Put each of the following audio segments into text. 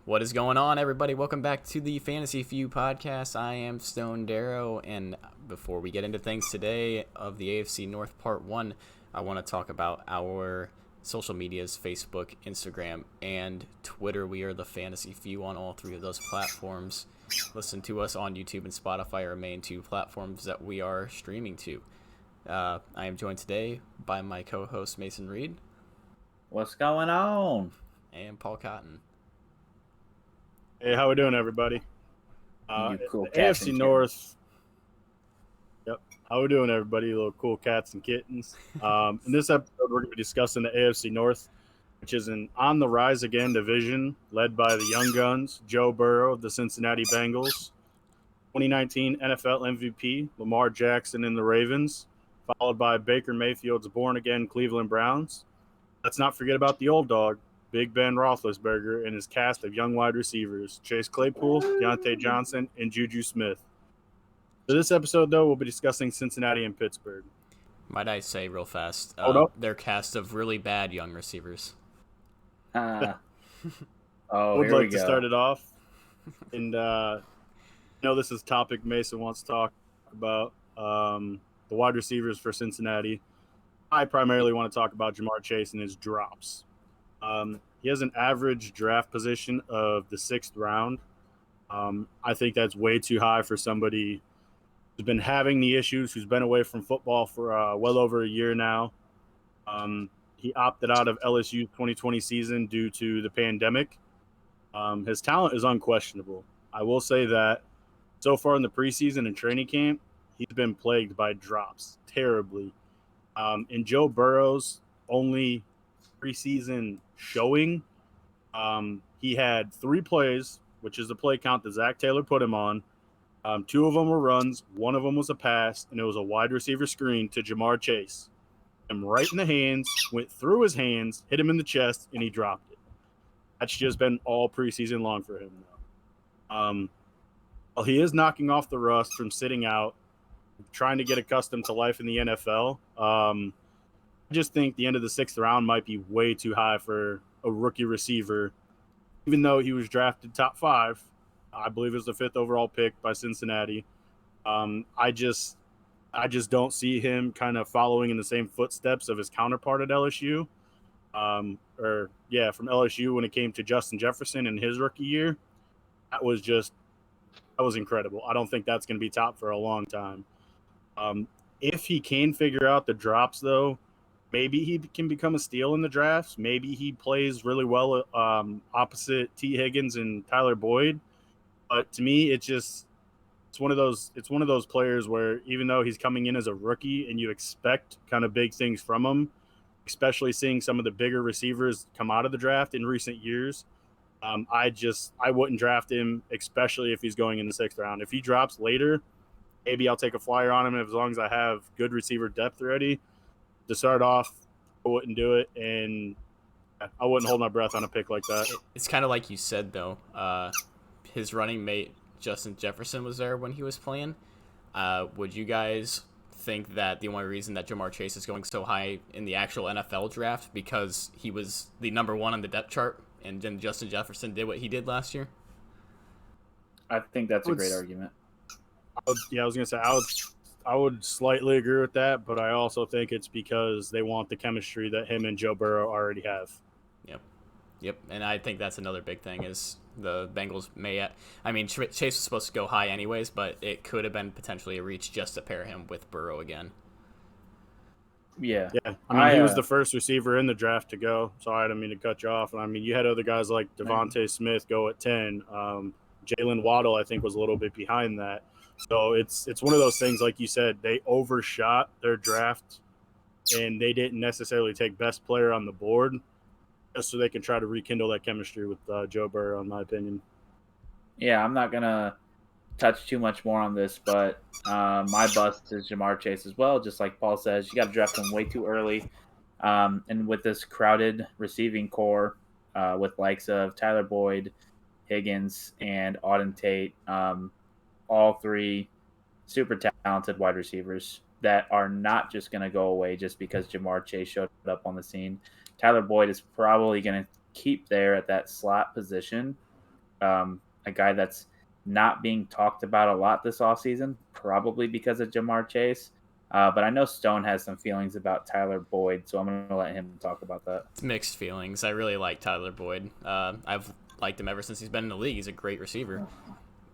What is going on, everybody? Welcome back to the Fantasy Feud podcast. I am Stone Darrow, and before we get into things today of the AFC North Part 1, I want to talk about our social medias, Facebook, Instagram, and Twitter. We are the Fantasy Feud on all three of those platforms. Listen to us on YouTube and Spotify, our main two platforms that we are streaming to. I am joined today by my co-host, Mason Reed. What's going on? And Paul Cotton. Hey, how we doing, everybody? You cool the cats AFC and North. Yep. How we doing, everybody? You little cool cats and kittens. In this episode, we're going to be discussing the AFC North, which is an on-the-rise again division led by the young guns, Joe Burrow of the Cincinnati Bengals, 2019 NFL MVP, Lamar Jackson and the Ravens, followed by Baker Mayfield's born-again Cleveland Browns. Let's not forget about the old dog, Big Ben Roethlisberger, and his cast of young wide receivers, Chase Claypool, Deontay Johnson, and Juju Smith. For this episode, though, we'll be discussing Cincinnati and Pittsburgh. Might I say real fast, their cast of really bad young receivers. I would like to start it off. And this is a topic Mason wants to talk about, the wide receivers for Cincinnati. I primarily want to talk about Jamar Chase and his drops. He has an average draft position of the 6th round. I think that's way too high for somebody who's been having the issues, who's been away from football for well over a year now. He opted out of LSU's 2020 season due to the pandemic. His talent is unquestionable. I will say that so far in the preseason and training camp, he's been plagued by drops terribly. In Joe Burrow's only preseason showing, he had 3 plays, which is the play count that Zach Taylor put him on. 2 of them were runs, 1 of them was a pass, and it was a wide receiver screen to Jamar Chase. Him right in the hands, went through his hands, hit him in the chest, and he dropped it. That's just been all preseason long for him now. While he is knocking off the rust from sitting out, trying to get accustomed to life in the NFL, I just think the end of the 6th round might be way too high for a rookie receiver, even though he was drafted top 5. I believe it was the 5th overall pick by Cincinnati. I just don't see him kind of following in the same footsteps of his counterpart at LSU. From LSU when it came to Justin Jefferson in his rookie year. That was incredible. I don't think that's going to be top for a long time. If he can figure out the drops, though, maybe he can become a steal in the drafts. Maybe he plays really well opposite T. Higgins and Tyler Boyd. But to me, it's one of those players where even though he's coming in as a rookie and you expect kind of big things from him, especially seeing some of the bigger receivers come out of the draft in recent years, I wouldn't draft him, especially if he's going in the 6th round. If he drops later, maybe I'll take a flyer on him as long as I have good receiver depth ready. To start off, I wouldn't do it, and I wouldn't hold my breath on a pick like that. It's kind of like you said, though. His running mate, Justin Jefferson, was there when he was playing. Would you guys think that the only reason that Jamar Chase is going so high in the actual NFL draft because he was the number 1 on the depth chart and then Justin Jefferson did what he did last year? I think that's a great argument. I was going to say I would slightly agree with that, but I also think it's because they want the chemistry that him and Joe Burrow already have. Yep, and I think that's another big thing is the Bengals Chase was supposed to go high anyways, but it could have been potentially a reach just to pair him with Burrow again. Yeah. He was the first receiver in the draft to go, so I didn't mean to cut you off. And you had other guys like Devontae Smith go at 10. Jalen Waddle, I think, was a little bit behind that. So it's one of those things, like you said, they overshot their draft, and they didn't necessarily take best player on the board just so they can try to rekindle that chemistry with Joe Burrow, in my opinion. Yeah, I'm not going to touch too much more on this, but my bust is Jamar Chase as well. Just like Paul says, you got to draft him way too early. And with this crowded receiving core with likes of Tyler Boyd, Higgins, and Auden Tate, all 3 super talented wide receivers that are not just going to go away just because Jamar Chase showed up on the scene. Tyler Boyd is probably going to keep there at that slot position a guy that's not being talked about a lot this offseason, probably because of Jamar Chase. But I know Stone has some feelings about Tyler Boyd, so I'm going to let him talk about that. It's mixed feelings. I really like Tyler Boyd. I've liked him ever since he's been in the league. He's a great receiver.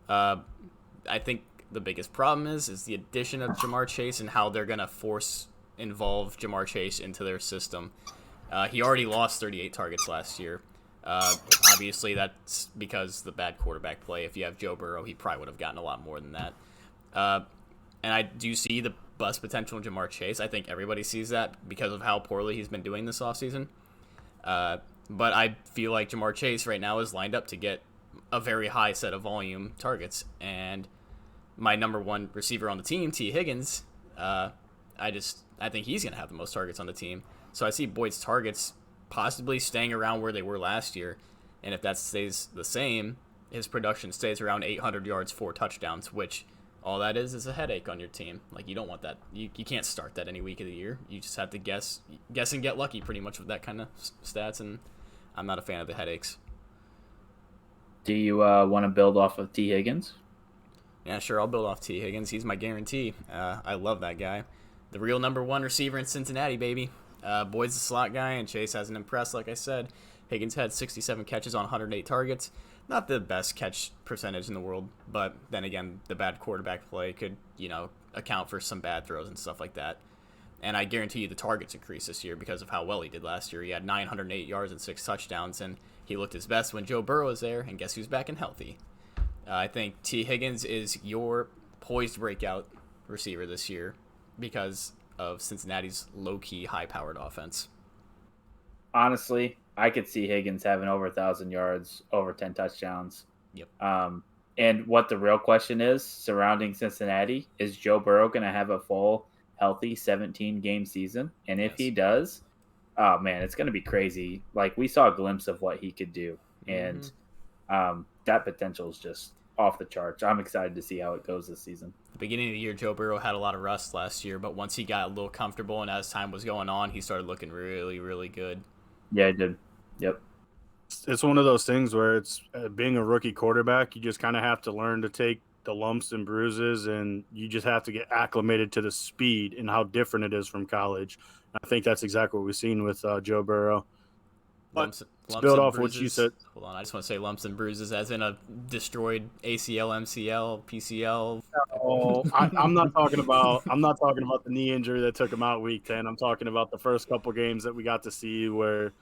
I think the biggest problem is the addition of Jamar Chase and how they're going to involve Jamar Chase into their system. He already lost 38 targets last year. Obviously, that's because the bad quarterback play. If you have Joe Burrow, he probably would have gotten a lot more than that. And I do see the bust potential in Jamar Chase. I think everybody sees that because of how poorly he's been doing this offseason. But I feel like Jamar Chase right now is lined up to get a very high set of volume targets. And my number one receiver on the team, T. Higgins, I think he's going to have the most targets on the team. So I see Boyd's targets possibly staying around where they were last year. And if that stays the same, his production stays around 800 yards, 4 touchdowns, which all that is a headache on your team. Like, you don't want that. You can't start that any week of the year. You just have to guess and get lucky pretty much with that kind of stats, and I'm not a fan of the headaches. Do you want to build off of T. Higgins? Yeah, sure, I'll build off T. Higgins. He's my guarantee. I love that guy. The real number one receiver in Cincinnati, baby. Boyd's the slot guy, and Chase hasn't impressed, like I said. Higgins had 67 catches on 108 targets. Not the best catch percentage in the world, but then again, the bad quarterback play could, account for some bad throws and stuff like that. And I guarantee you the targets increase this year because of how well he did last year. He had 908 yards and 6 touchdowns, and he looked his best when Joe Burrow was there, and guess who's back and healthy? I think T. Higgins is your poised breakout receiver this year because of Cincinnati's low-key, high-powered offense. Honestly, I could see Higgins having over 1,000 yards, over 10 touchdowns. Yep. And what the real question is surrounding Cincinnati is Joe Burrow going to have a full, healthy 17-game season? And if he does, oh, man, it's going to be crazy. Like, we saw a glimpse of what he could do. And that potential is just off the charts. I'm excited to see how it goes this season. The beginning of the year, Joe Burrow had a lot of rust last year, but once he got a little comfortable and as time was going on, he started looking really, really good. Yeah, he did. Yep. It's one of those things where it's being a rookie quarterback, you just kind of have to learn to take the lumps and bruises, and you just have to get acclimated to the speed and how different it is from college. I think that's exactly what we've seen with Joe Burrow. Lumps build off bruises. what you said. Hold on, I just want to say lumps and bruises as in a destroyed ACL, MCL, PCL. Oh, I'm not talking about the knee injury that took him out week 10. I'm talking about the first couple games that we got to see where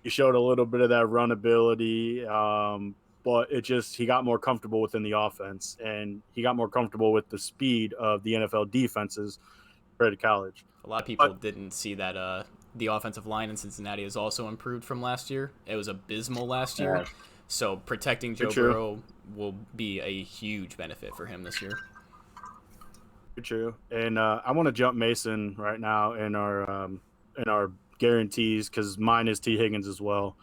he showed a little bit of that run ability, but he got more comfortable within the offense, and he got more comfortable with the speed of the NFL defenses compared to college. A lot of people didn't see that the offensive line in Cincinnati has also improved from last year. It was abysmal last year. So protecting Joe Burrow will be a huge benefit for him this year. True. And I want to jump Mason right now in our guarantees because mine is T. Higgins as well.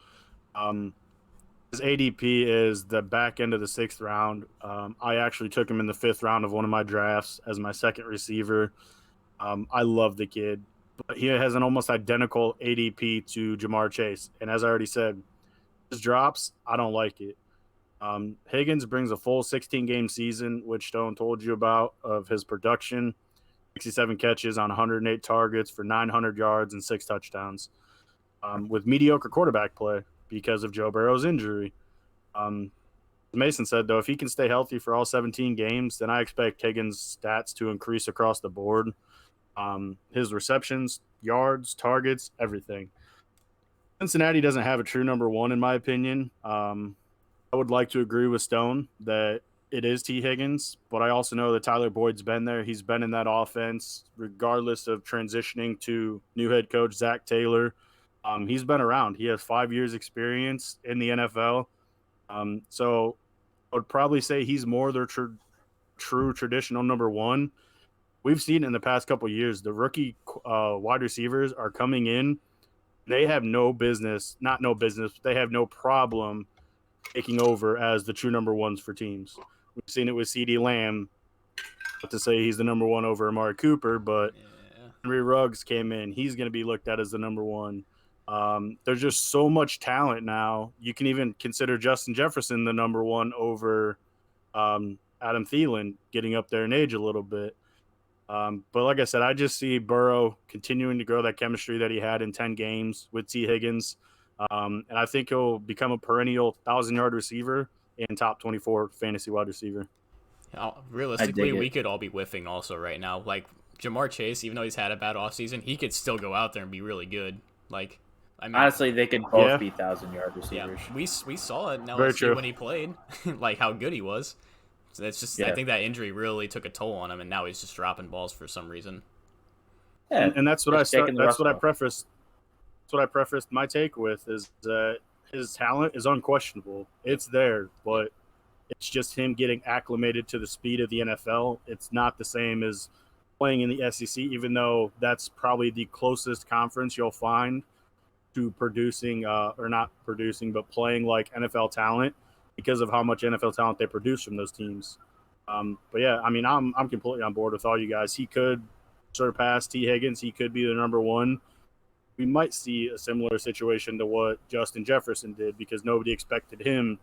His ADP is the back end of the 6th round. I actually took him in the 5th round of one of my drafts as my second receiver. I love the kid. But he has an almost identical ADP to Jamar Chase. And as I already said, his drops, I don't like it. Higgins brings a full 16-game season, which Stone told you about, of his production. 67 catches on 108 targets for 900 yards and 6 touchdowns. With mediocre quarterback play because of Joe Burrow's injury. Mason said, though, if he can stay healthy for all 17 games, then I expect Higgins' stats to increase across the board. His receptions, yards, targets, everything. Cincinnati doesn't have a true number one, in my opinion. I would like to agree with Stone that it is T. Higgins, but I also know that Tyler Boyd's been there. He's been in that offense, regardless of transitioning to new head coach Zach Taylor. He's been around. He has 5 years experience in the NFL. So I would probably say he's more their true traditional number one. We've seen in the past couple of years, the rookie wide receivers are coming in. They have they have no problem taking over as the true number ones for teams. We've seen it with CeeDee Lamb. Not to say he's the number one over Amari Cooper, but Henry Ruggs came in. He's going to be looked at as the number one. There's just so much talent now. You can even consider Justin Jefferson the number one over Adam Thielen, getting up there in age a little bit. But like I said, I just see Burrow continuing to grow that chemistry that he had in 10 games with T. Higgins. And I think he'll become a perennial 1,000-yard receiver and top 24 fantasy wide receiver. Realistically, we could all be whiffing also right now. Like, Jamar Chase, even though he's had a bad offseason, he could still go out there and be really good. Like, I mean, honestly, they could both be 1,000-yard receivers. Yeah, we saw it in LSU when he played, like how good he was. So that's just, I think that injury really took a toll on him, and now he's just dropping balls for some reason. Yeah, and that's what I prefaced. That's what I prefaced my take with, is that his talent is unquestionable. It's there, but it's just him getting acclimated to the speed of the NFL. It's not the same as playing in the SEC, even though that's probably the closest conference you'll find to producing, or not producing, but playing like NFL talent, because of how much NFL talent they produce from those teams. But yeah, I mean, I'm completely on board with all you guys. He could surpass T. Higgins. He could be the number one. We might see a similar situation to what Justin Jefferson did, because nobody expected him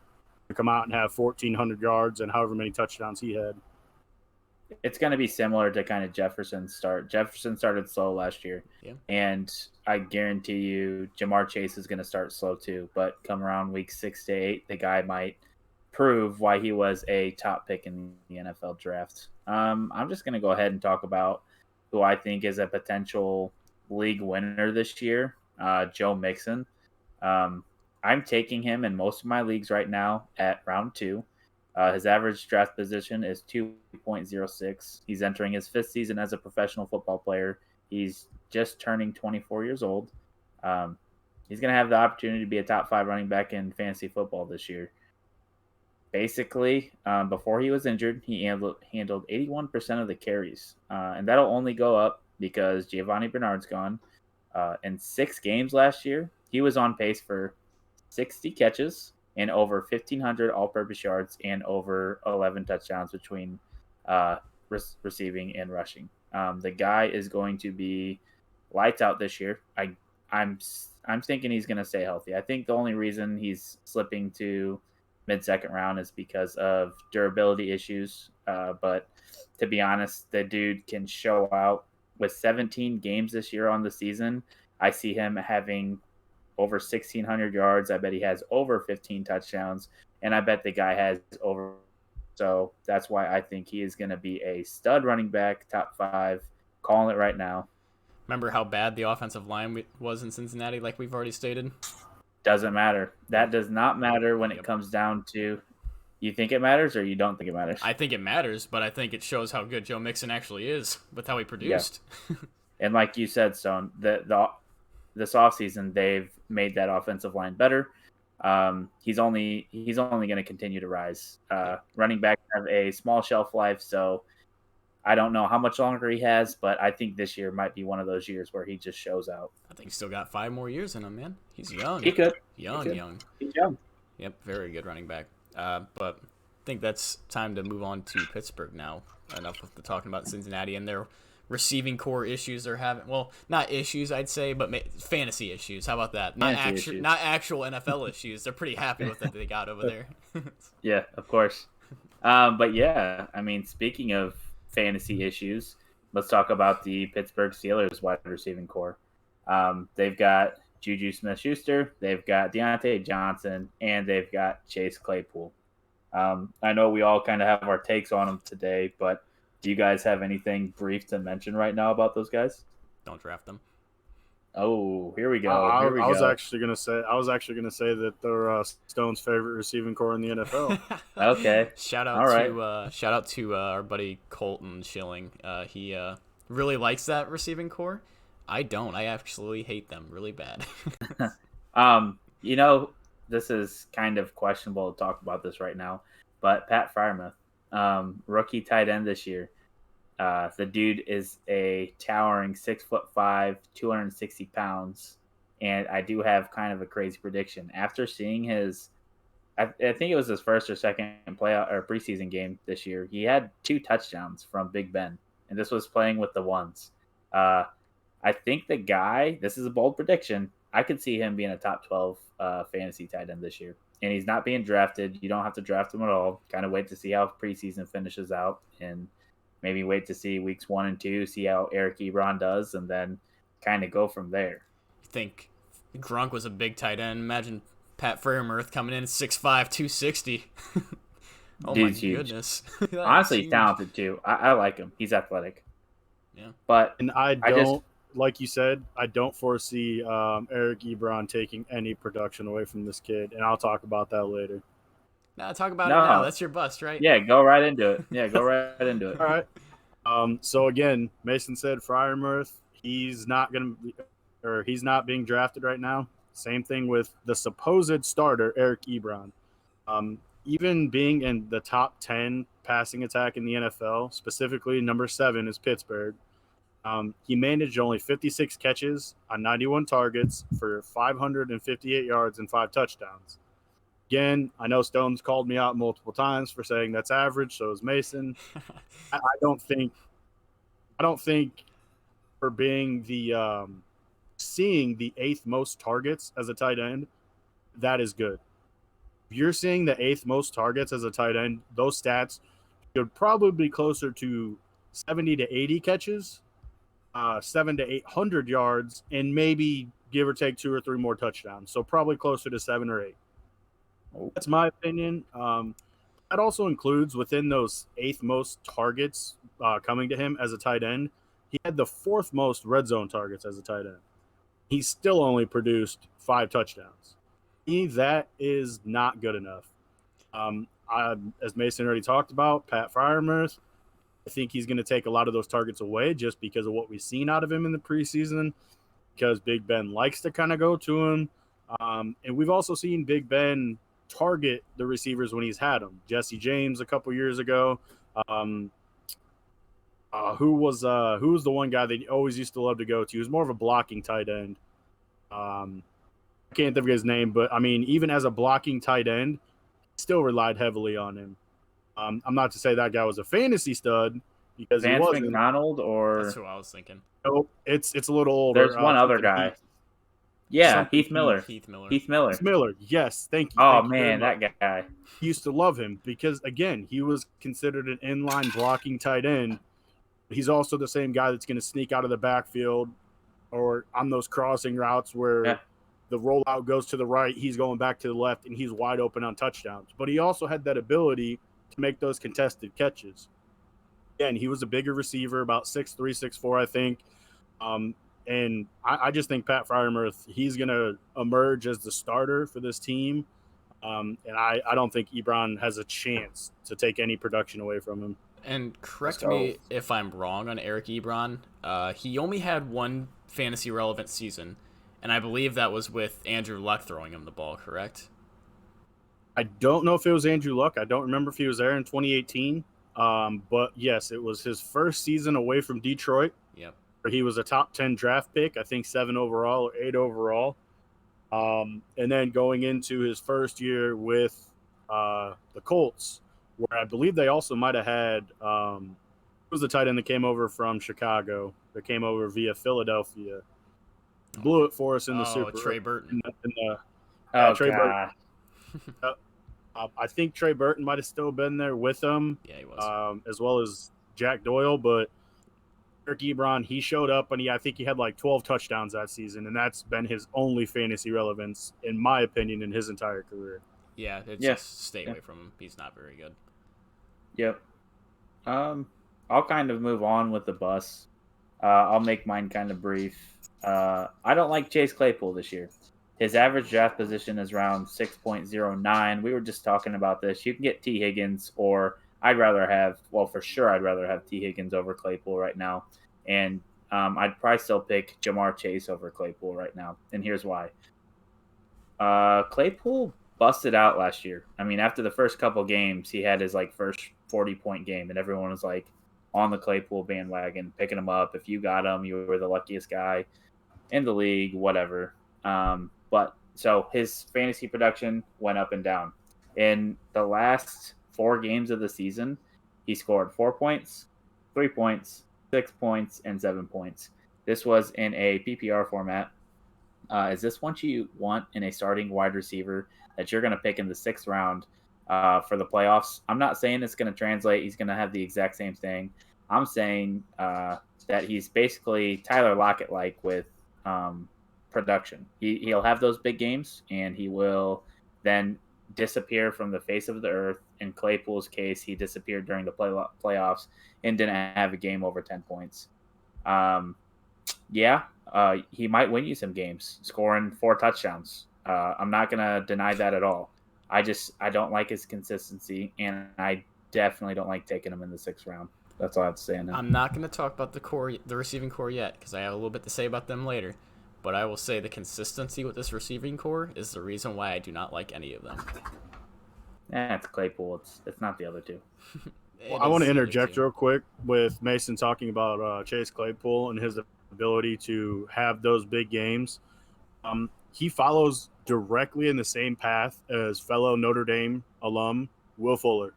to come out and have 1,400 yards and however many touchdowns he had. It's going to be similar to kind of Jefferson's start. Jefferson started slow last year, and I guarantee you Jamar Chase is going to start slow too. But come around week 6 to 8, the guy might prove why he was a top pick in the NFL draft. I'm just going to go ahead and talk about who I think is a potential league winner this year, Joe Mixon. I'm taking him in most of my leagues right now at round 2. His average draft position is 2.06. He's entering his 5th season as a professional football player. He's just turning 24 years old. He's going to have the opportunity to be a top 5 running back in fantasy football this year. Basically, before he was injured, he handled 81% of the carries. And that'll only go up because Giovanni Bernard's gone. In 6 games last year, he was on pace for 60 catches and over 1,500 all-purpose yards and over 11 touchdowns between receiving and rushing. The guy is going to be lights out this year. I'm thinking he's going to stay healthy. I think the only reason he's slipping to mid-second round is because of durability issues. But to be honest, the dude can show out. With 17 games this year on the season, I see him having over 1,600 yards. I bet he has over 15 touchdowns, and I bet the guy has over. So that's why I think he is going to be a stud running back, top 5. Calling it right now. Remember how bad the offensive line was in Cincinnati, like we've already stated? Doesn't matter. That does not matter when it comes down to. You think it matters, or you don't think it matters? I think it matters, but I think it shows how good Joe Mixon actually is with how he produced. Yeah. And like you said, Stone, this offseason, they've made that offensive line better. He's only going to continue to rise. Running backs have a small shelf life, so I don't know how much longer he has, but I think this year might be one of those years where he just shows out. I think he's still got 5 more years in him, man. He's young. He could. Young. He's young. Yep, very good running back. But I think that's time to move on to Pittsburgh now. Enough of the talking about Cincinnati and their receiving core issues they're having. Well, not issues, I'd say, but fantasy issues. How about that? Not actual NFL issues. They're pretty happy with what they got over there. Yeah, of course. But yeah, I mean, speaking of fantasy issues, let's talk about the Pittsburgh Steelers wide receiving core. They've got Juju Smith-Schuster, they've got Deontay Johnson, and they've got Chase Claypool. I know we all kind of have our takes on them today, but do you guys have anything brief to mention right now about those guys? Don't draft them. Oh, here we go. I was actually gonna say that they're Stone's favorite receiving core in the NFL. Okay. Shout out to our buddy Colton Schilling. He really likes that receiving core. I don't. I actually hate them really bad. This is kind of questionable to talk about this right now, but Pat Freiermuth, rookie tight end this year. The dude is a towering 6'5", 260 pounds, and I do have kind of a crazy prediction. After seeing I think it was his first or second preseason game this year, he had 2 touchdowns from Big Ben, and this was playing with the ones. I think the guy, this is a bold prediction, I could see him being a top 12 fantasy tight end this year. And he's not being drafted. You don't have to draft him at all. Kind of wait to see how preseason finishes out and maybe wait to see weeks 1 and 2, see how Eric Ebron does, and then kind of go from there. You think Gronk was a big tight end? Imagine Pat Freiermuth coming in 6'5", 260. Oh, Dude's my huge. Goodness. Honestly, he's talented too. I like him. He's athletic. Yeah. But And I don't, like you said, I don't foresee Eric Ebron taking any production away from this kid, and I'll talk about that later. Nah, talk about it now. That's your bust, right? Yeah, go right into it. All right. So again, Mason said Freiermuth, he's not being drafted right now. Same thing with the supposed starter, Eric Ebron. Even being in the top 10 passing attack in the NFL, specifically number 7 is Pittsburgh. He managed only 56 catches on 91 targets for 558 yards and 5 touchdowns. Again, I know Stone's called me out multiple times for saying that's average. So is Mason. I don't think for being the seeing the 8th most targets as a tight end, that is good. If you're seeing the 8th most targets as a tight end, those stats should probably be closer to 70 to 80 catches, 700 to 800 yards, and maybe give or take 2 or 3 more touchdowns. So probably closer to 7 or 8. That's my opinion. That also includes within those 8th most targets coming to him as a tight end, he had the 4th most red zone targets as a tight end. He still only produced 5 touchdowns. That is not good enough. As Mason already talked about, Pat Freiermuth, I think he's going to take a lot of those targets away just because of what we've seen out of him in the preseason, because Big Ben likes to kind of go to him. And we've also seen Big Ben target the receivers when he's had them. Jesse James a couple years ago. Who was the one guy that he always used to love to go to? He was more of a blocking tight end. I can't think of his name, but I mean, even as a blocking tight end, still relied heavily on him. I'm not to say that guy was a fantasy stud because Vance he wasn't. McDonald, or that's who I was thinking. Nope, it's a little older. There's one other guy. Yeah, Heath Miller. Heath Miller. Heath Miller. Yes, thank you. Oh, thank man, you that guy. He used to love him because, again, he was considered an inline blocking tight end. He's also the same guy that's going to sneak out of the backfield or on those crossing routes where the rollout goes to the right, he's going back to the left, and he's wide open on touchdowns. But he also had that ability to make those contested catches. Again, he was a bigger receiver, about 6'3", 6'4", I think. And I just think Pat Freiermuth, he's going to emerge as the starter for this team. And I don't think Ebron has a chance to take any production away from him. And correct me if I'm wrong on Eric Ebron. He only had one fantasy relevant season, and I believe that was with Andrew Luck throwing him the ball, correct? I don't know if it was Andrew Luck. I don't remember if he was there in 2018. But yes, it was his first season away from Detroit. Yep. Where he was a top 10 draft pick, I think 7 overall or 8 overall. And then going into his first year with the Colts, where I believe they also might have had it was the tight end that came over from Chicago, that came over via Philadelphia. Blew it for us in the Super Bowl. Trey Burton. Trey Burton. I think Trey Burton might have still been there with him. Yeah, he was. As well as Jack Doyle, but Eric Ebron, he showed up, and I think he had like 12 touchdowns that season, and that's been his only fantasy relevance, in my opinion, in his entire career. Yeah, just stay away from him. He's not very good. Yep. I'll kind of move on with the bus. I'll make mine kind of brief. I don't like Chase Claypool this year. His average draft position is around 6.09. We were just talking about this. You can get T. Higgins, or I'd rather have T. Higgins over Claypool right now. And I'd probably still pick Jamar Chase over Claypool right now. And here's why. Claypool busted out last year. I mean, after the first couple games, he had his first 40-point game, and everyone was on the Claypool bandwagon, picking him up. If you got him, you were the luckiest guy in the league, whatever. But so his fantasy production went up and down. In the last 4 games of the season, he scored 4 points, 3 points, 6 points, and 7 points. This was in a PPR format. Is this what you want in a starting wide receiver that you're going to pick in the 6th round for the playoffs? I'm not saying it's going to translate. He's going to have the exact same thing. I'm saying that he's basically Tyler Lockett-like with production. He'll have those big games, and he will then disappear from the face of the earth. In Claypool's case, he disappeared during the playoffs and didn't have a game over 10 points. He might win you some games, scoring 4 touchdowns. I'm not going to deny that at all. I don't like his consistency, and I definitely don't like taking him in the 6th round. That's all I have to say on that. I'm not going to talk about the receiving core yet, because I have a little bit to say about them later. But I will say the consistency with this receiving core is the reason why I do not like any of them. It's Claypool. It's not the other two. I want to interject real quick with Mason talking about Chase Claypool and his ability to have those big games. He follows directly in the same path as fellow Notre Dame alum Will Fuller.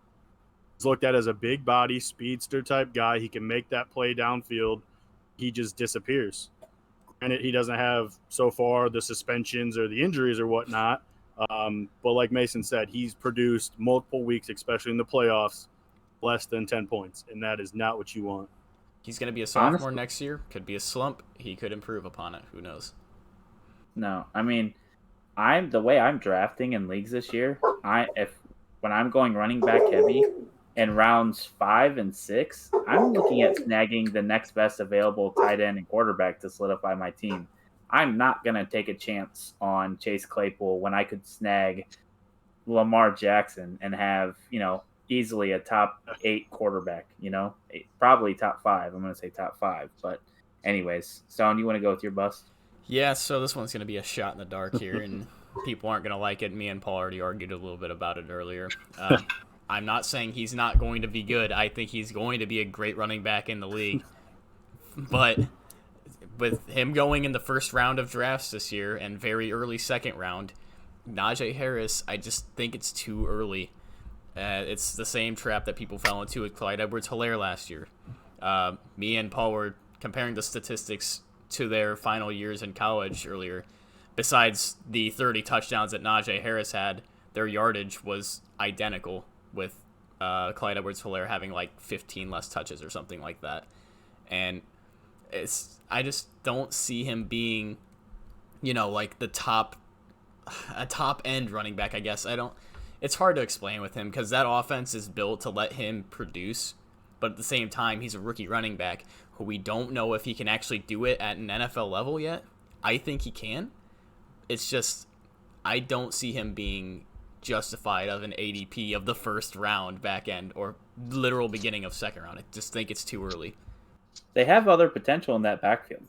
He's looked at as a big body speedster type guy. He can make that play downfield. He just disappears. Granted, he doesn't have so far the suspensions or the injuries or whatnot. But like Mason said, he's produced multiple weeks, especially in the playoffs, less than 10 points, and that is not what you want. He's going to be a sophomore next year. Could be a slump. He could improve upon it. Who knows? No, I mean, the way I'm drafting in leagues this year, when I'm going running back heavy in rounds 5 and 6, I'm looking at snagging the next best available tight end and quarterback to solidify my team. I'm not going to take a chance on Chase Claypool when I could snag Lamar Jackson and have, easily a top 8 quarterback, probably top 5. I'm going to say top 5. But anyways, Stone, you want to go with your bust? Yeah, so this one's going to be a shot in the dark here, and people aren't going to like it. Me and Paul already argued a little bit about it earlier. I'm not saying he's not going to be good. I think he's going to be a great running back in the league. But with him going in the first round of drafts this year and very early second round, Najee Harris, I just think it's too early. It's the same trap that people fell into with Clyde Edwards-Helaire last year. Me and Paul were comparing the statistics to their final years in college earlier. Besides the 30 touchdowns that Najee Harris had, their yardage was identical, with Clyde Edwards-Helaire having like 15 less touches or something like that. And I just don't see him being, like a top end running back, I guess. It's hard to explain with him because that offense is built to let him produce, but at the same time, he's a rookie running back who we don't know if he can actually do it at an NFL level yet. I think he can. It's just, I don't see him being justified of an ADP of the first round back end or literal beginning of second round. I just think it's too early. They have other potential in that backfield.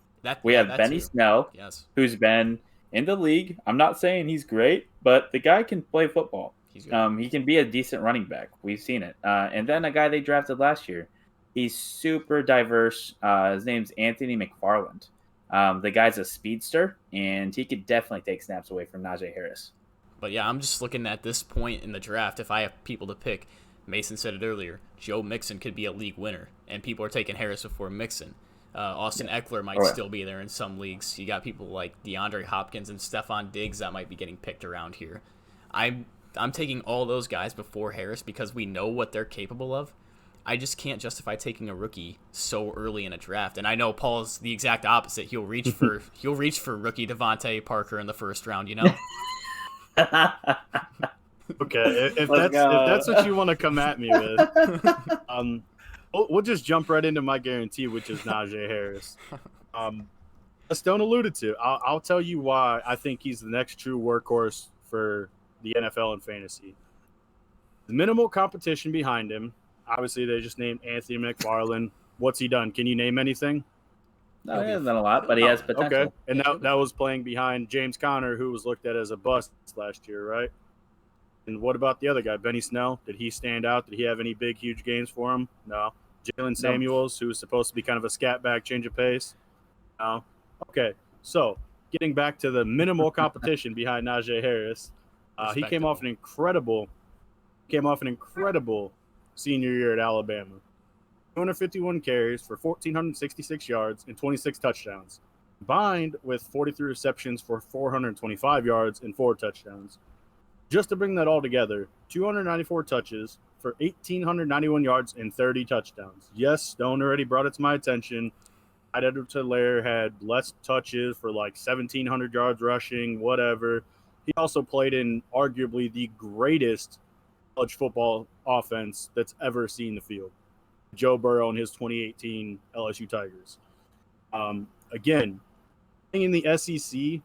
We have Benny Snell, yes, who's been in the league. I'm not saying he's great, but the guy can play football. He can be a decent running back. We've seen it. And then a guy they drafted last year. He's super diverse. His name's Anthony McFarland. The guy's a speedster, and he could definitely take snaps away from Najee Harris. But yeah, I'm just looking at this point in the draft. If I have people to pick, Mason said it earlier, Joe Mixon could be a league winner, and people are taking Harris before Mixon. Austin Eckler might still be there in some leagues. You got people like DeAndre Hopkins and Stephon Diggs that might be getting picked around here. I'm taking all those guys before Harris because we know what they're capable of. I just can't justify taking a rookie so early in a draft. And I know Paul's the exact opposite. He'll reach for rookie Devontae Parker in the first round, Okay, if that's what you want to come at me with, we'll just jump right into my guarantee, which is Najee Harris. As Stone alluded to, I'll tell you why I think he's the next true workhorse for the NFL and fantasy. The minimal competition behind him. Obviously, they just named Anthony McFarland. What's he done? Can you name anything? No, he hasn't done a lot, but he has potential. Okay, and that was playing behind James Conner, who was looked at as a bust last year, right? And what about the other guy, Benny Snell? Did he stand out? Did he have any big, huge games for him? No. Jalen Samuels, who was supposed to be kind of a scat back, change of pace? No. Okay, so getting back to the minimal competition behind Najee Harris, he came off an incredible senior year at Alabama. 251 carries for 1,466 yards and 26 touchdowns, combined with 43 receptions for 425 yards and 4 touchdowns. Just to bring that all together, 294 touches for 1,891 yards and 30 touchdowns. Yes, Stone already brought it to my attention. Edwards-Helaire had less touches for like 1,700 yards rushing, whatever. He also played in arguably the greatest college football offense that's ever seen the field. Joe Burrow and his 2018 LSU Tigers. Again, in the SEC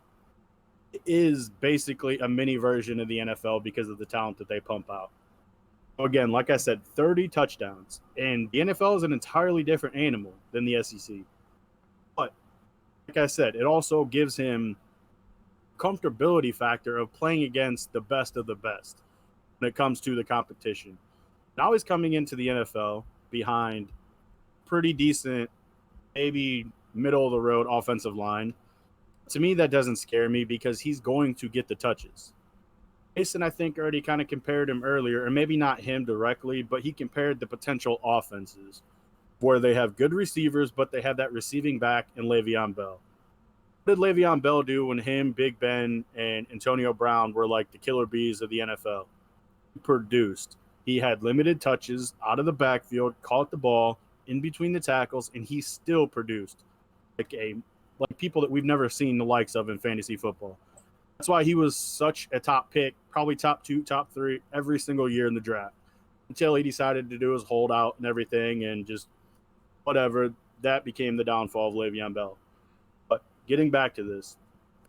is basically a mini version of the NFL because of the talent that they pump out. So again, like I said, 30 touchdowns. And the NFL is an entirely different animal than the SEC. But like I said, it also gives him comfortability factor of playing against the best of the best when it comes to the competition. Now he's coming into the NFL behind pretty decent, maybe middle of the road offensive line. To me, that doesn't scare me because he's going to get the touches. Mason, I think, already kind of compared him earlier, or maybe not him directly, but he compared the potential offenses where they have good receivers, but they have that receiving back in Le'Veon Bell. What did Le'Veon Bell do when him, Big Ben, and Antonio Brown were like the killer bees of the NFL? He produced. He had limited touches out of the backfield, caught the ball in between the tackles, and he still produced like people that we've never seen the likes of in fantasy football. That's why he was such a top pick, probably top 2, top 3 every single year in the draft until he decided to do his holdout and everything and just whatever. That became the downfall of Le'Veon Bell. But getting back to this,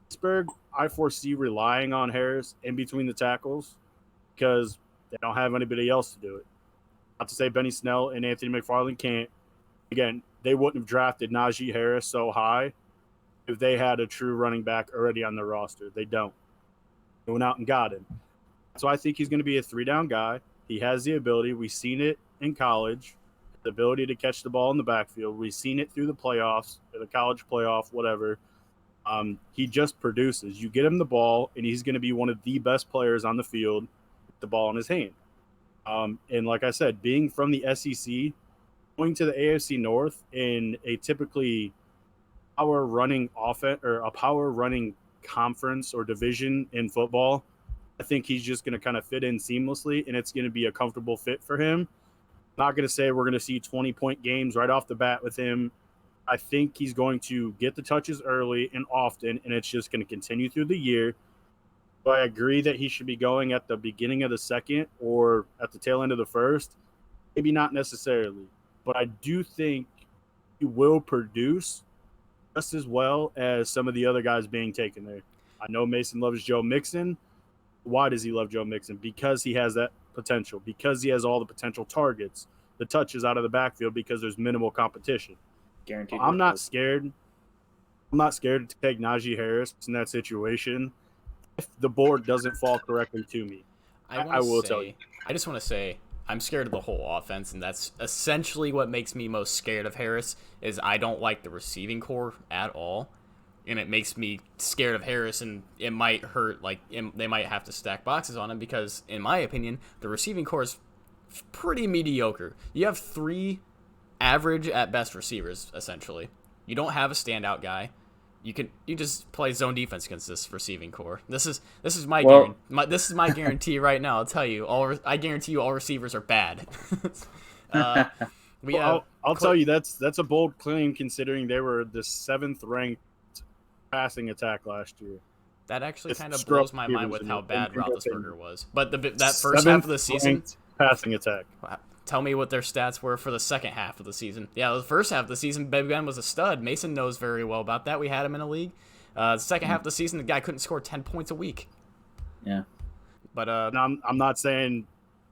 Pittsburgh, I foresee relying on Harris in between the tackles because they don't have anybody else to do it. Not to say Benny Snell and Anthony McFarland can't. Again, they wouldn't have drafted Najee Harris so high if they had a true running back already on their roster. They don't. They went out and got him. So I think he's going to be a 3-down guy. He has the ability. We've seen it in college, the ability to catch the ball in the backfield. We've seen it through the playoffs, the college playoff, whatever. He just produces. You get him the ball, and he's going to be one of the best players on the field with the ball in his hand. And like I said, being from the SEC, going to the AFC North in a typically power running offense or a power running conference or division in football, I think he's just going to kind of fit in seamlessly, and it's going to be a comfortable fit for him. I'm not going to say we're going to see 20-point games right off the bat with him. I think he's going to get the touches early and often, and it's just going to continue through the year. Do I agree that he should be going at the beginning of the second or at the tail end of the first? Maybe not necessarily, but I do think he will produce just as well as some of the other guys being taken there. I know Mason loves Joe Mixon. Why does he love Joe Mixon? Because he has that potential, because he has all the potential targets, the touches out of the backfield, because there's minimal competition. Guaranteed. I'm not scared. I'm not scared to take Najee Harris in that situation if the board doesn't fall correctly to me. I will tell you. I just want to say I'm scared of the whole offense, and that's essentially what makes me most scared of Harris is I don't like the receiving core at all, and it makes me scared of Harris, and it might hurt. They might have to stack boxes on him because, in my opinion, the receiving core is pretty mediocre. You have 3 average at best receivers, essentially. You don't have a standout guy. You just play zone defense against this receiving core. This is my guarantee right now. I'll tell you, I guarantee you all receivers are bad. I'll tell you that's a bold claim considering they were the 7th ranked passing attack last year. That actually kind of blows my mind with how bad Roethlisberger was. But that first half of the season, passing attack. Tell me what their stats were for the second half of the season. Yeah, the first half of the season, Big Ben was a stud. Mason knows very well about that. We had him in a league. The second half of the season, the guy couldn't score 10 points a week. Yeah. But I'm not saying.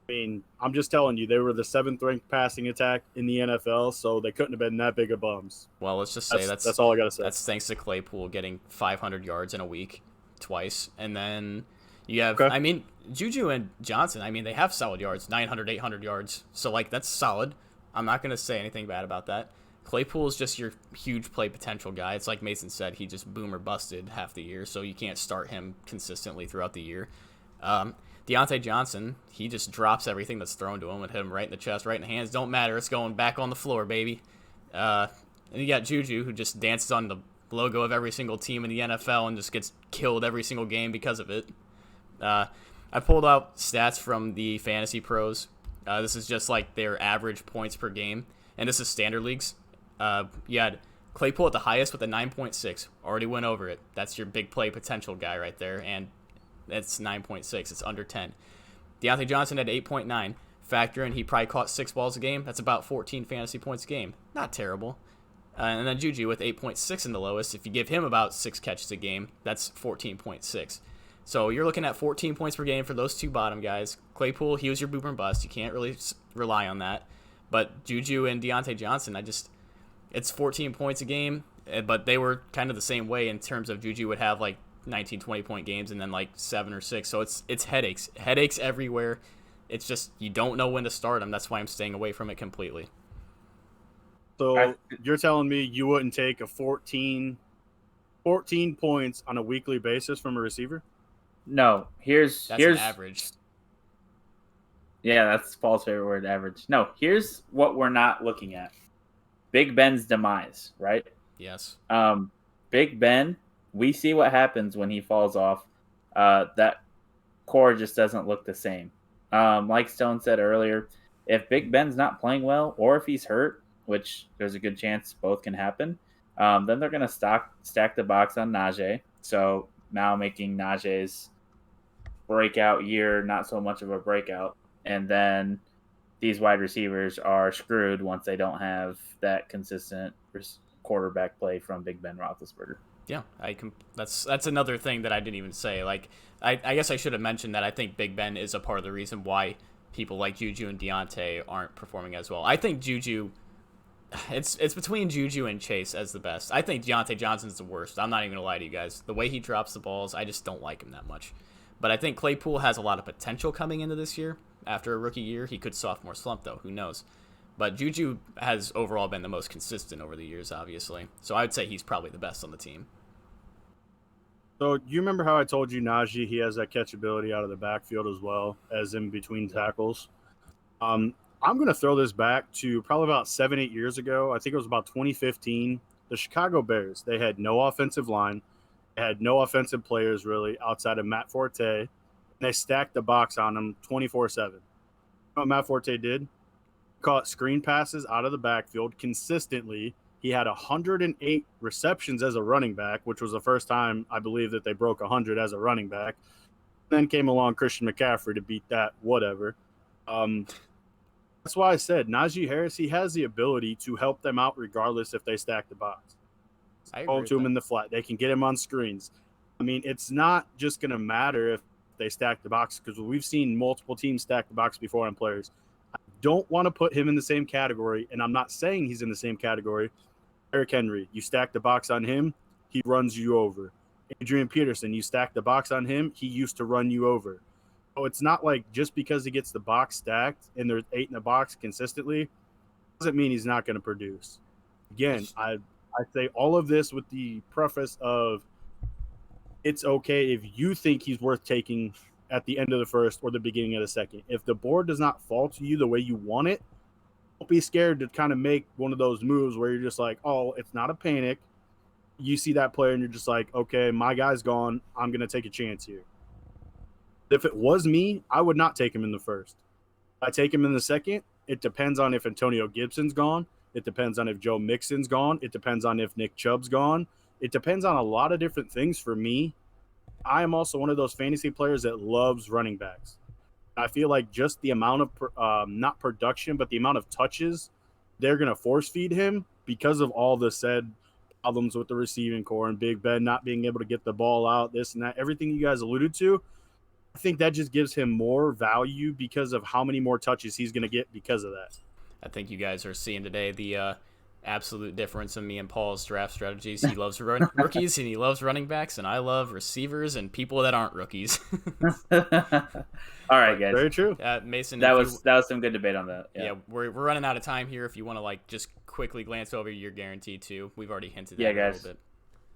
I mean, I'm just telling you they were the 7th ranked passing attack in the NFL, so they couldn't have been that big of bums. Well, let's just say that's all I gotta say. That's thanks to Claypool getting 500 yards in a week twice, and then you have. Okay. I mean, Juju and Johnson. I mean, they have solid yards, 900, 800 yards. So that's solid. I'm not gonna say anything bad about that. Claypool is just your huge play potential guy. It's like Mason said, he just boom or busted half the year, so you can't start him consistently throughout the year. Deontay Johnson, he just drops everything that's thrown to him and hit him right in the chest, right in the hands. Don't matter. It's going back on the floor, baby. And you got Juju, who just dances on the logo of every single team in the NFL and just gets killed every single game because of it. I pulled out stats from the Fantasy Pros. This is just like their average points per game, and this is standard leagues. You had Claypool at the highest with a 9.6. Already went over it. That's your big play potential guy right there, and it's 9.6. It's under 10. Deontay Johnson had 8.9. Factor in he probably caught 6 balls a game. That's about 14 fantasy points a game. Not terrible. And then Juju with 8.6 in the lowest. If you give him about 6 catches a game, that's 14.6. So you're looking at 14 points per game for those two bottom guys. Claypool, he was your boomer and bust. You can't really rely on that. But Juju and Deontay Johnson, it's 14 points a game, but they were kind of the same way in terms of Juju would have like 19, 20-point games and then like 7 or 6. So it's headaches. Headaches everywhere. It's just you don't know when to start them. That's why I'm staying away from it completely. So you're telling me you wouldn't take a 14 points on a weekly basis from a receiver? No. Here's an average. Yeah, that's Paul's favorite word, average. No, here's what we're not looking at. Big Ben's demise, right? Yes. Big Ben, we see what happens when he falls off. That core just doesn't look the same. Like Stone said earlier, if Big Ben's not playing well or if he's hurt, which there's a good chance both can happen, then they're going to stack the box on Najee. So now making Najee's breakout year not so much of a breakout. And then these wide receivers are screwed once they don't have that consistent quarterback play from Big Ben Roethlisberger. Yeah, that's another thing that I didn't even say. Like, I guess I should have mentioned that I think Big Ben is a part of the reason why people like Juju and Deontay aren't performing as well. I think Juju, it's between Juju and Chase as the best. I think Deontay Johnson's the worst. I'm not even gonna lie to you guys. The way he drops the balls, I just don't like him that much. But I think Claypool has a lot of potential coming into this year. After a rookie year, he could sophomore slump though. Who knows? But Juju has overall been the most consistent over the years, obviously. So I would say he's probably the best on the team. So you remember how I told you Najee, he has that catchability out of the backfield as well as in between tackles? I'm going to throw this back to probably about 7-8 years ago. I think it was about 2015. The Chicago Bears, they had no offensive line. They had no offensive players really outside of Matt Forte. And they stacked the box on him 24/7. You know what Matt Forte did? Caught screen passes out of the backfield consistently. He had 108 receptions as a running back, which was the first time I believe that they broke 100 as a running back. Then came along Christian McCaffrey to beat that, whatever. That's why I said Najee Harris, he has the ability to help them out regardless if they stack the box. Go to him in the flat. They can get him on screens. I mean, it's not just going to matter if they stack the box because we've seen multiple teams stack the box before on players. I don't want to put him in the same category, and I'm not saying he's in the same category. Eric Henry, you stack the box on him, he runs you over. Adrian Peterson, you stack the box on him, he used to run you over. So it's not like just because he gets the box stacked and there's 8 in the box consistently, doesn't mean he's not going to produce. Again, I say all of this with the preface of it's okay if you think he's worth taking at the end of the first or the beginning of the second. If the board does not fall to you the way you want it, don't be scared to kind of make one of those moves where you're just like, oh, it's not a panic. You see that player and you're just like, okay, my guy's gone. I'm going to take a chance here. If it was me, I would not take him in the first. If I take him in the second, it depends on if Antonio Gibson's gone. It depends on if Joe Mixon's gone. It depends on if Nick Chubb's gone. It depends on a lot of different things for me. I am also one of those fantasy players that loves running backs. I feel like just the amount of, not production, but the amount of touches they're going to force feed him because of all the said problems with the receiving core and Big Ben not being able to get the ball out, this and that, everything you guys alluded to. I think that just gives him more value because of how many more touches he's going to get because of that. I think you guys are seeing today the absolute difference in me and Paul's draft strategies. He loves rookies and he loves running backs, and I love receivers and people that aren't rookies. All right, guys. Very true. Mason, that was some good debate on that. Yeah, we're running out of time here. If you want to just quickly glance over your guarantee too, we've already hinted at it guys. a little bit.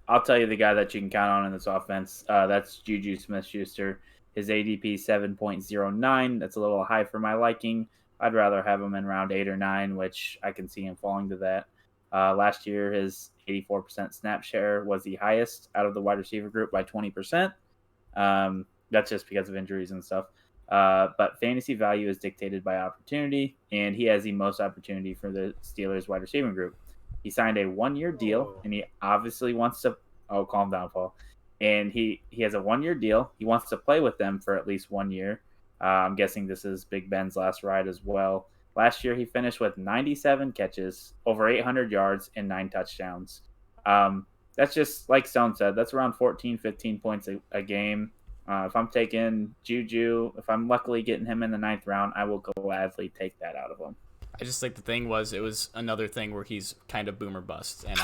I'll tell you the guy that you can count on in this offense. That's Juju Smith-Schuster. His ADP 7.09. That's a little high for my liking. I'd rather have him in round 8 or 9, which I can see him falling to that. Last year, his 84% snap share was the highest out of the wide receiver group by 20%. That's just because of injuries and stuff. But fantasy value is dictated by opportunity, and he has the most opportunity for the Steelers wide receiving group. He signed a 1-year deal, and he obviously wants to – oh, calm down, Paul. And he has a 1-year deal. He wants to play with them for at least 1 year. I'm guessing this is Big Ben's last ride as well. Last year, he finished with 97 catches, over 800 yards, and 9 touchdowns. That's just, like Stone said, that's around 14, 15 points a game. If I'm taking Juju, if I'm luckily getting him in the 9th round, I will gladly take that out of him. I just think the thing was, it was another thing where he's kind of boomer bust, and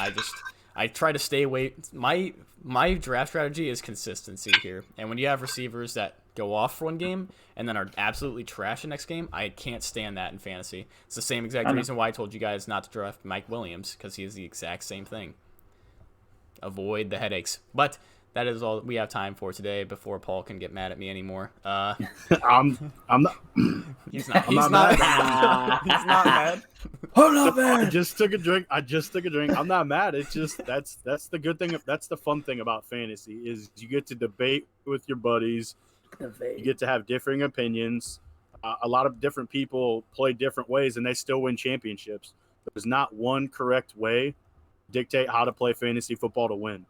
I try to stay away. My draft strategy is consistency here, and when you have receivers that go off for one game and then are absolutely trash the next game, I can't stand that in fantasy. It's the same exact reason why I told you guys not to draft Mike Williams, because he is the exact same thing. Avoid the headaches. But that is all we have time for today before Paul can get mad at me anymore. I'm not. He's not mad. He's not mad. I'm not mad. I just took a drink. I'm not mad. It's just that's the good thing. That's the fun thing about fantasy is you get to debate with your buddies. You get to have differing opinions. A lot of different people play different ways, and they still win championships. There's not one correct way to dictate how to play fantasy football to win.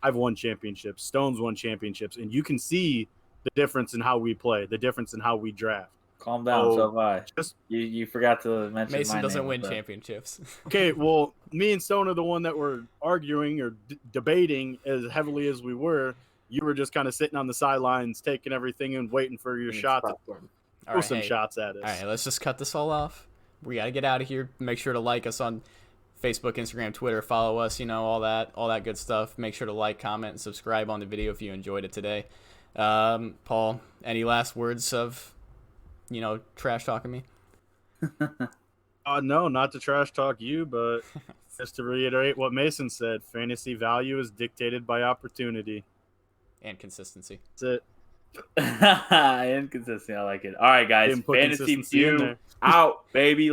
I've won championships. Stone's won championships, and you can see the difference in how we play, the difference in how we draft. Calm down, so have I. You forgot to mention Mason my doesn't name win championships. Okay, well, me and Stone are the one that were arguing or debating as heavily as we were. You were just kind of sitting on the sidelines, taking everything and waiting for your shot to throw some shots at us. All right, let's just cut this all off. We got to get out of here. Make sure to like us on Facebook, Instagram, Twitter. Follow us, all that good stuff. Make sure to like, comment, and subscribe on the video if you enjoyed it today. Paul, any last words of, trash talking me? No, not to trash talk you, but just to reiterate what Mason said, fantasy value is dictated by opportunity. And consistency. That's it. Inconsistency, I like it. All right, guys. Fantasy View out, baby.